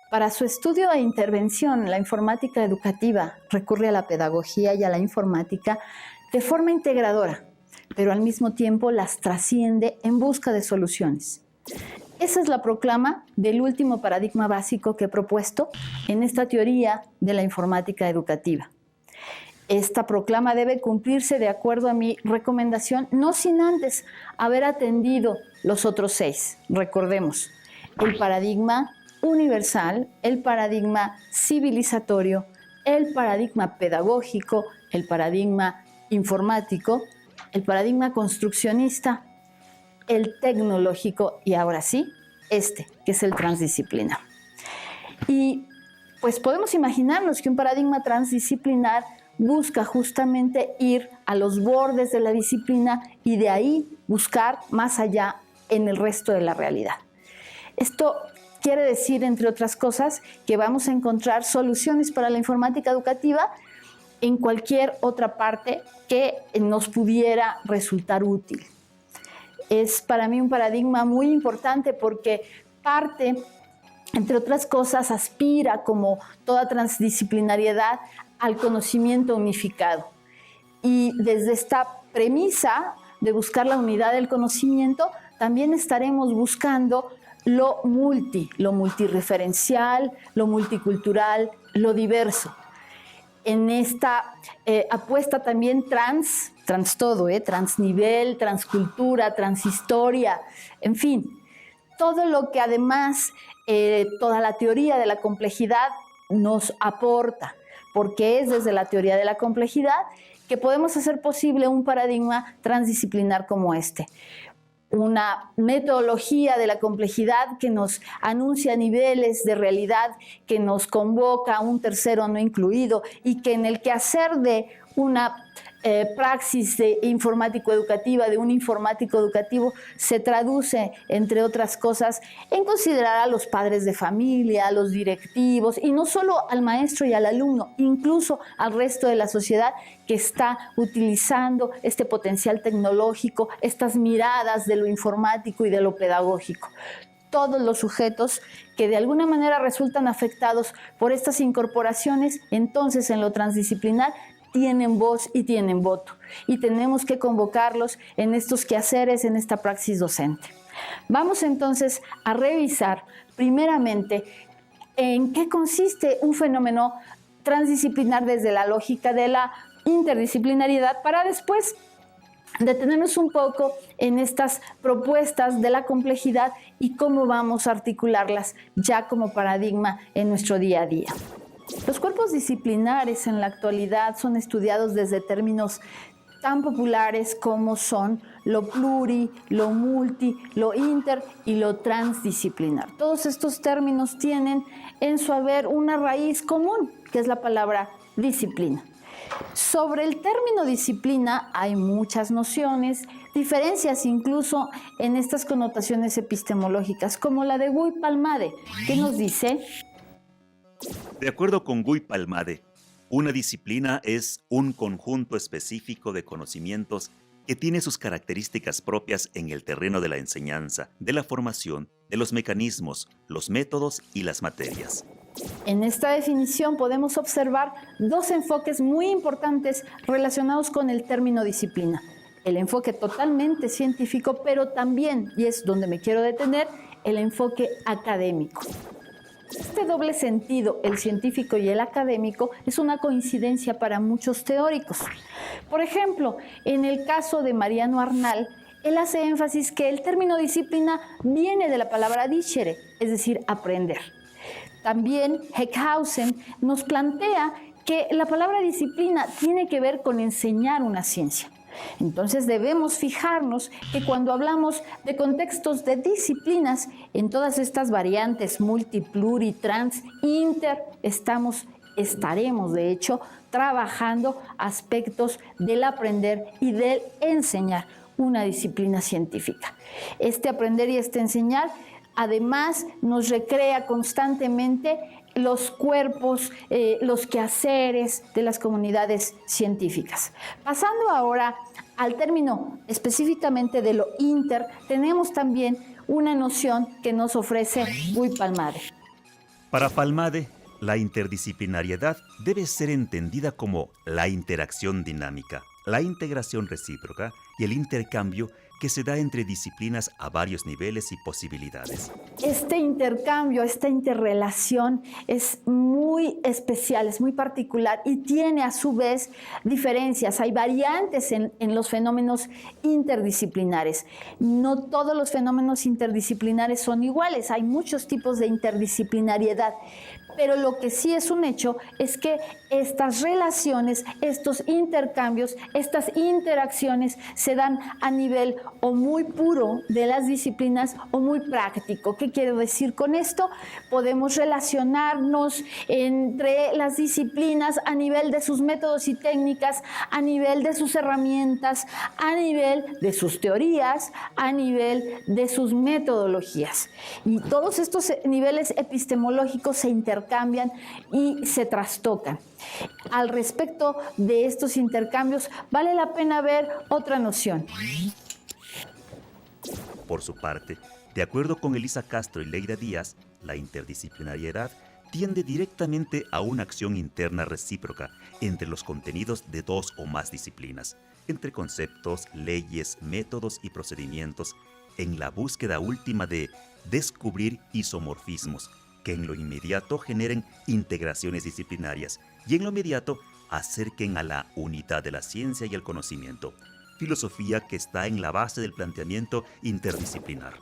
Para su estudio e intervención, la informática educativa recurre a la pedagogía y a la informática de forma integradora, pero al mismo tiempo las trasciende en busca de soluciones. Esa es la proclama del último paradigma básico que he propuesto en esta teoría de la informática educativa. Esta proclama debe cumplirse de acuerdo a mi recomendación, no sin antes haber atendido los otros 6. Recordemos, el paradigma universal, el paradigma civilizatorio, el paradigma pedagógico, el paradigma informático, el paradigma construccionista, el tecnológico y ahora sí, que es el transdisciplinar. Y pues podemos imaginarnos que un paradigma transdisciplinar busca justamente ir a los bordes de la disciplina y de ahí buscar más allá en el resto de la realidad. Esto quiere decir, entre otras cosas, que vamos a encontrar soluciones para la informática educativa en cualquier otra parte que nos pudiera resultar útil. Es para mí un paradigma muy importante porque parte, entre otras cosas, aspira, como toda transdisciplinariedad, al conocimiento unificado. Y desde esta premisa de buscar la unidad del conocimiento, también estaremos buscando lo multireferencial, lo multicultural, lo diverso. En esta apuesta también trans todo, transnivel, transcultura, transhistoria, en fin, todo lo que además toda la teoría de la complejidad nos aporta, porque es desde la teoría de la complejidad que podemos hacer posible un paradigma transdisciplinar como este. Una metodología de la complejidad que nos anuncia niveles de realidad, que nos convoca a un tercero no incluido y que en el quehacer de una praxis informático-educativa, de un informático educativo, se traduce, entre otras cosas, en considerar a los padres de familia, a los directivos, y no solo al maestro y al alumno, incluso al resto de la sociedad que está utilizando este potencial tecnológico, estas miradas de lo informático y de lo pedagógico. Todos los sujetos que de alguna manera resultan afectados por estas incorporaciones, entonces en lo transdisciplinar, tienen voz y tienen voto, y tenemos que convocarlos en estos quehaceres, en esta praxis docente. Vamos entonces a revisar primeramente en qué consiste un fenómeno transdisciplinar desde la lógica de la interdisciplinariedad, para después detenernos un poco en estas propuestas de la complejidad y cómo vamos a articularlas ya como paradigma en nuestro día a día. Los cuerpos disciplinares en la actualidad son estudiados desde términos tan populares como son lo pluri, lo multi, lo inter y lo transdisciplinar. Todos estos términos tienen en su haber una raíz común, que es la palabra disciplina. Sobre el término disciplina hay muchas nociones, diferencias incluso en estas connotaciones epistemológicas, como la de Guy-Palmade, que nos dice: de acuerdo con Guy-Palmade, una disciplina es un conjunto específico de conocimientos que tiene sus características propias en el terreno de la enseñanza, de la formación, de los mecanismos, los métodos y las materias. En esta definición podemos observar dos enfoques muy importantes relacionados con el término disciplina. El enfoque totalmente científico, pero también, y es donde me quiero detener, el enfoque académico. Este doble sentido, el científico y el académico, es una coincidencia para muchos teóricos. Por ejemplo, en el caso de Mariano Arnal, él hace énfasis que el término disciplina viene de la palabra discere, es decir, aprender. También Heckhausen nos plantea que la palabra disciplina tiene que ver con enseñar una ciencia. Entonces debemos fijarnos que cuando hablamos de contextos de disciplinas, en todas estas variantes multi, pluri, trans, inter, estaremos de hecho trabajando aspectos del aprender y del enseñar una disciplina científica. Este aprender y este enseñar además nos recrea constantemente los cuerpos, los quehaceres de las comunidades científicas. Pasando ahora al término específicamente de lo inter, tenemos también una noción que nos ofrece Guy-Palmade. Para Palmade, la interdisciplinariedad debe ser entendida como la interacción dinámica, la integración recíproca y el intercambio que se da entre disciplinas a varios niveles y posibilidades. Este intercambio, esta interrelación es muy especial, es muy particular y tiene a su vez diferencias. Hay variantes en los fenómenos interdisciplinares. No todos los fenómenos interdisciplinares son iguales, hay muchos tipos de interdisciplinariedad. Pero lo que sí es un hecho es que estas relaciones, estos intercambios, estas interacciones se dan a nivel o muy puro de las disciplinas o muy práctico. ¿Qué quiero decir con esto? Podemos relacionarnos entre las disciplinas a nivel de sus métodos y técnicas, a nivel de sus herramientas, a nivel de sus teorías, a nivel de sus metodologías. Y todos estos niveles epistemológicos se intercambian y se trastocan. Al respecto de estos intercambios, vale la pena ver otra noción. Por su parte, de acuerdo con Elisa Castro y Leira Díaz, la interdisciplinariedad tiende directamente a una acción interna recíproca entre los contenidos de dos o más disciplinas, entre conceptos, leyes, métodos y procedimientos, en la búsqueda última de descubrir isomorfismos, que en lo inmediato generen integraciones disciplinarias y en lo inmediato acerquen a la unidad de la ciencia y el conocimiento, filosofía que está en la base del planteamiento interdisciplinar.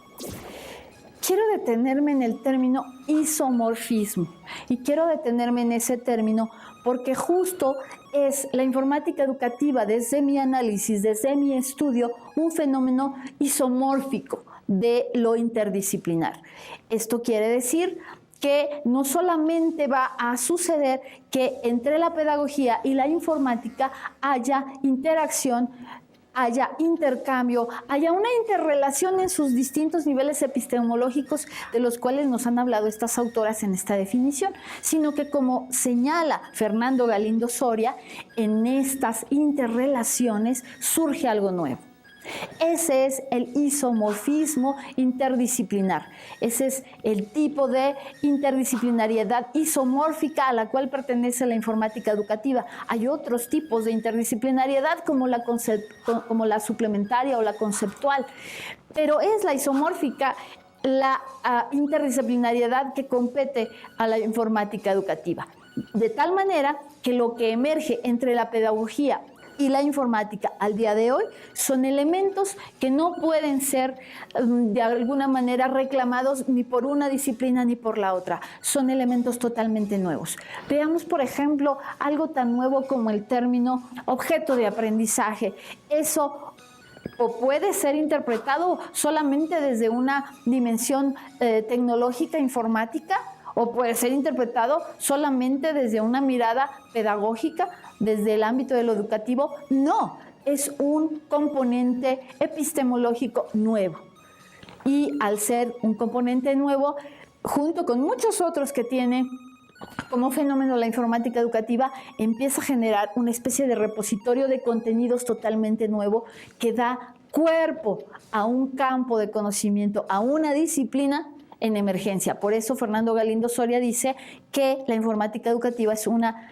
Quiero detenerme en el término isomorfismo y quiero detenerme en ese término porque justo es la informática educativa, desde mi análisis, desde mi estudio, un fenómeno isomórfico de lo interdisciplinar. Esto quiere decir que no solamente va a suceder que entre la pedagogía y la informática haya interacción, haya intercambio, haya una interrelación en sus distintos niveles epistemológicos de los cuales nos han hablado estas autoras en esta definición, sino que, como señala Fernando Galindo Soria, en estas interrelaciones surge algo nuevo. Ese es el isomorfismo interdisciplinar. Ese es el tipo de interdisciplinariedad isomórfica a la cual pertenece la informática educativa. Hay otros tipos de interdisciplinariedad como la suplementaria o la conceptual, pero es la isomórfica la interdisciplinariedad que compete a la informática educativa. De tal manera que lo que emerge entre la pedagogía y la informática al día de hoy son elementos que no pueden ser de alguna manera reclamados ni por una disciplina ni por la otra. Son elementos totalmente nuevos. Veamos, por ejemplo, algo tan nuevo como el término objeto de aprendizaje. Eso o puede ser interpretado solamente desde una dimensión tecnológica, informática, o puede ser interpretado solamente desde una mirada pedagógica, desde el ámbito de lo educativo. No, es un componente epistemológico nuevo. Y al ser un componente nuevo, junto con muchos otros que tiene como fenómeno la informática educativa, empieza a generar una especie de repositorio de contenidos totalmente nuevo que da cuerpo a un campo de conocimiento, a una disciplina en emergencia. Por eso Fernando Galindo Soria dice que la informática educativa es una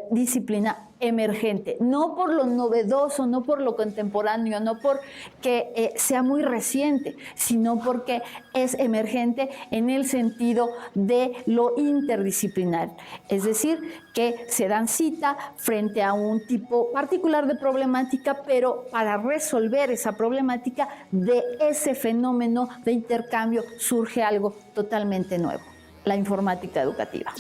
disciplina emergente, no por lo novedoso, no por lo contemporáneo, no porque sea muy reciente, sino porque es emergente en el sentido de lo interdisciplinar. Es decir, que se dan cita frente a un tipo particular de problemática, pero para resolver esa problemática de ese fenómeno de intercambio surge algo totalmente nuevo, la informática educativa.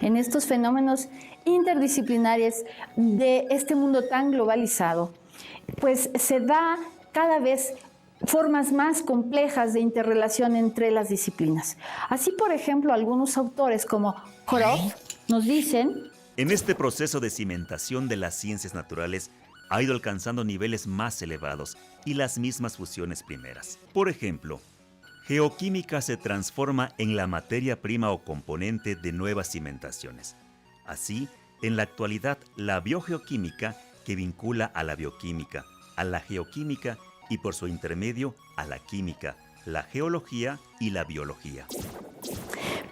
En estos fenómenos interdisciplinarios de este mundo tan globalizado, pues se da cada vez formas más complejas de interrelación entre las disciplinas. Así, por ejemplo, algunos autores como Koroff nos dicen: en este proceso de cimentación de las ciencias naturales ha ido alcanzando niveles más elevados y las mismas fusiones primeras. Por ejemplo, geoquímica se transforma en la materia prima o componente de nuevas cimentaciones. Así, en la actualidad, la biogeoquímica, que vincula a la bioquímica, a la geoquímica y por su intermedio a la química, la geología y la biología.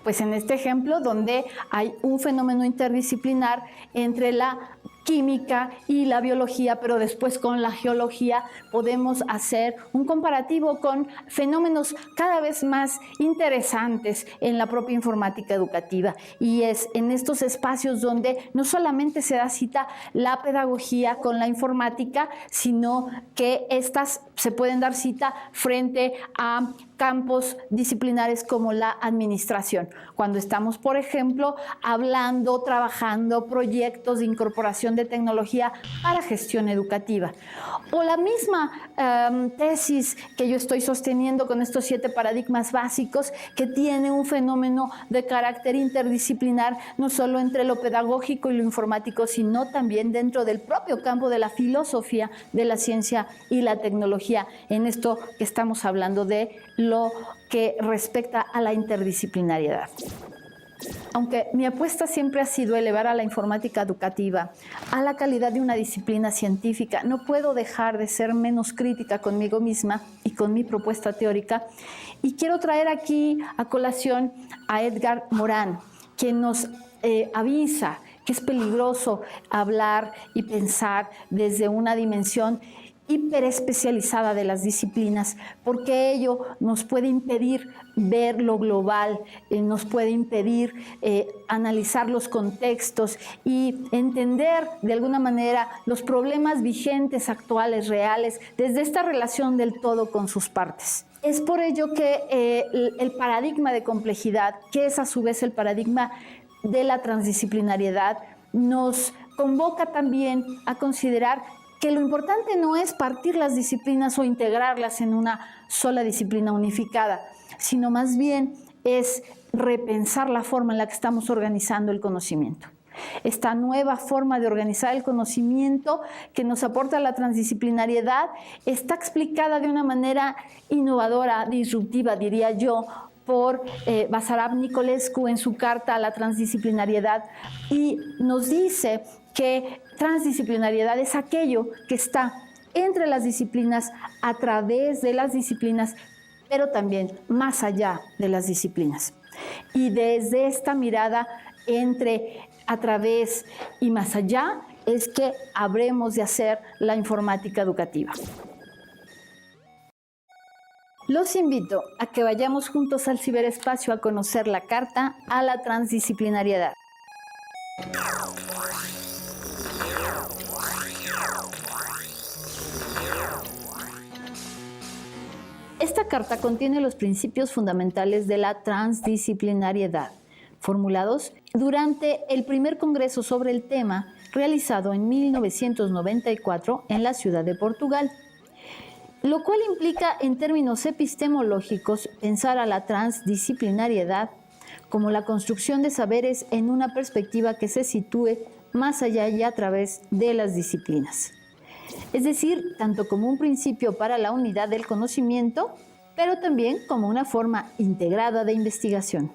Pues en este ejemplo donde hay un fenómeno interdisciplinar entre la química y la biología, pero después con la geología podemos hacer un comparativo con fenómenos cada vez más interesantes en la propia informática educativa. Y es en estos espacios donde no solamente se da cita la pedagogía con la informática, sino que estas se pueden dar cita frente a campos disciplinares como la administración. Cuando estamos, por ejemplo, hablando, trabajando proyectos de incorporación de tecnología para gestión educativa. O la misma tesis que yo estoy sosteniendo con estos 7 paradigmas básicos, que tiene un fenómeno de carácter interdisciplinar, no solo entre lo pedagógico y lo informático, sino también dentro del propio campo de la filosofía, de la ciencia y la tecnología, en esto que estamos hablando de lo que respecta a la interdisciplinariedad. Aunque mi apuesta siempre ha sido elevar a la informática educativa a la calidad de una disciplina científica, no puedo dejar de ser menos crítica conmigo misma y con mi propuesta teórica. Y quiero traer aquí a colación a Edgar Morin, quien nos avisa que es peligroso hablar y pensar desde una dimensión hiperespecializada de las disciplinas, porque ello nos puede impedir ver lo global, nos puede impedir analizar los contextos y entender de alguna manera los problemas vigentes, actuales, reales, desde esta relación del todo con sus partes. Es por ello que el paradigma de complejidad, que es a su vez el paradigma de la transdisciplinariedad, nos convoca también a considerar que lo importante no es partir las disciplinas o integrarlas en una sola disciplina unificada, sino más bien es repensar la forma en la que estamos organizando el conocimiento. Esta nueva forma de organizar el conocimiento que nos aporta la transdisciplinariedad está explicada de una manera innovadora, disruptiva, diría yo, por Basarab Nicolescu en su carta a la transdisciplinariedad, y nos dice que transdisciplinariedad es aquello que está entre las disciplinas, a través de las disciplinas, pero también más allá de las disciplinas. Y desde esta mirada entre, a través y más allá, es que habremos de hacer la informática educativa. Los invito a que vayamos juntos al ciberespacio a conocer la carta a la transdisciplinariedad. Esta carta contiene los principios fundamentales de la transdisciplinariedad, formulados durante el primer congreso sobre el tema realizado en 1994 en la ciudad de Portugal, lo cual implica en términos epistemológicos pensar a la transdisciplinariedad como la construcción de saberes en una perspectiva que se sitúe más allá y a través de las disciplinas. Es decir, tanto como un principio para la unidad del conocimiento, pero también como una forma integrada de investigación.